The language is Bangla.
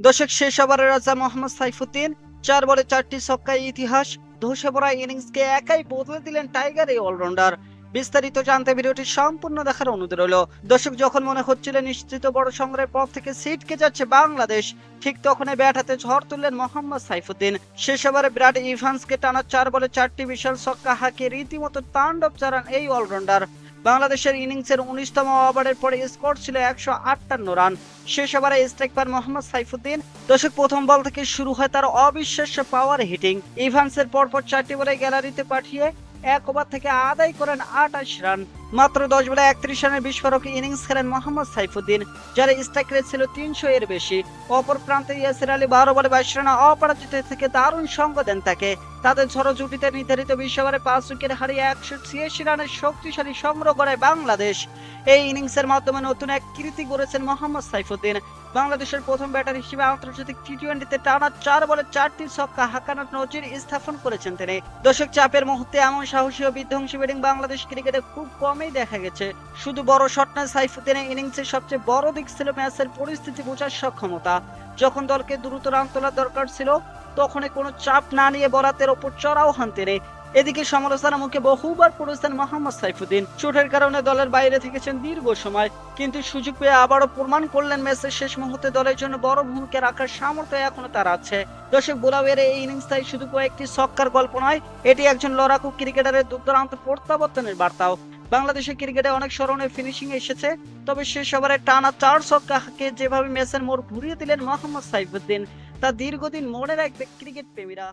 দর্শক, শেষ ওভারের রাজা মোহাম্মদ সাইফুদ্দিন ৪ বলে ৪টি ছক্কায় ইতিহাস ধসে পড়া ইনিংসকে একাই বদলে দিলেন টাইগার এই অলরাউন্ডার। বিস্তারিত জানতে ভিডিওটি সম্পূর্ণ দেখার অনুরোধ রইল। দর্শক, যখন মনে হচ্ছিল নিশ্চিত বড় সংগ্রহের পথ থেকে ছিটকে যাচ্ছে বাংলাদেশ, ঠিক তখনই ব্যাট হাতে ঝড় তুললেন মোহাম্মদ সাইফুদ্দিন। শেষ ওভারে ব্র্যাড ইভান্সকে টানা ৪ বলে ৪টি বিশাল ছক্কা হাঁকিয়ে রীতিমতো তাণ্ডব চালান এই অলরাউন্ডার। বাংলাদেশের ইনিংসের ১৯তম ওভারের পরে স্কোর ছিল ১৫৮ রান। শেষ ওভারে স্ট্রাইক পান মোহাম্মদ সাইফুদ্দিন। দর্শক, প্রথম বল থেকে শুরু হয় তার অবিশ্বাস্য পাওয়ার হিটিং। ইভান্সের পরপর ৪টি বলে গ্যালারিতে পাঠিয়ে এক ওভার থেকে আদায় করেন ২৮ রান। মাত্র ১০ বলে ৩১ রানের বিস্ফোরক ইনিংস খেলেন মোহাম্মদ সাইফুদ্দিন, যার স্ট্রাইক রেট ছিল ৩০০ এর বেশি। অপর প্রান্তে ইয়াসির আলী ১২ বলে ২২ রানে অপরাজিত থেকে দারুণ সঙ্গ দেন তাকে। তাদের ঝড়ো জুটিতে নির্ধারিত ২০ ওভারে ৫ উইকেট হারিয়ে ১৮৬ রানের শক্তিশালী সংগ্রহ করে বাংলাদেশ। এই ইনিংসের মাধ্যমে নতুন এক কীর্তি গড়েছেন মোহাম্মদ সাইফুদ্দিন। বাংলাদেশের প্রথম ব্যাটার হিসেবে আন্তর্জাতিক টি-টোয়েন্টিতে টানা ৪ বলে ৪টি ছক্কা হাঁকানোর নজির স্থাপন করেছেন তিনি। দর্শক, চাপের মুহূর্তে এমন সাহসী ও বিধ্বংসী ব্যাটিং বাংলাদেশ ক্রিকেটে খুব কমই দেখা গেছে। শুধু বড় শট নয়, সাইফুদ্দিনের ইনিংসের সবচেয়ে বড় দিক ছিল ম্যাচের পরিস্থিতি বোঝার সক্ষমতা। যখন দলকে দ্রুত রান তোলার দরকার ছিল, তখনই কোনো চাপ না নিয়ে বলাতের ওপর চড়াও হন তিনি। এদিকে সমালোচনার মুখে বহুবার পড়েছেন মোহাম্মদ সাইফুদ্দিন। চোটের কারণে দলের বাইরে থেকেছেন দীর্ঘ সময়, কিন্তু সুযোগ পেয়ে আবারও প্রমাণ করলেন ম্যাচের শেষ মুহূর্তে দলের জন্য বড় ভূমিকা রাখার সামর্থ্য এখনো তার আছে। দর্শক, বোলাওয়ের এই ইনিংসটাই শুধু কয়েকটি ছক্কার গল্প নয়, এটি একজন লড়াকু ক্রিকেটারের দুর্দান্ত প্রত্যাবর্তনের বার্তাও। বাংলাদেশের ক্রিকেটে অনেক স্মরণীয় ফিনিশিং এসেছে, তবে শেষ ওভারে টানা ৪ ছক্কা হাঁকিয়ে যেভাবে ম্যাচের মোড় ঘুরিয়ে দিলেন মোহাম্মদ সাইফুদ্দিন, তা দীর্ঘদিন মনে রাখবে ক্রিকেট প্রেমীরা।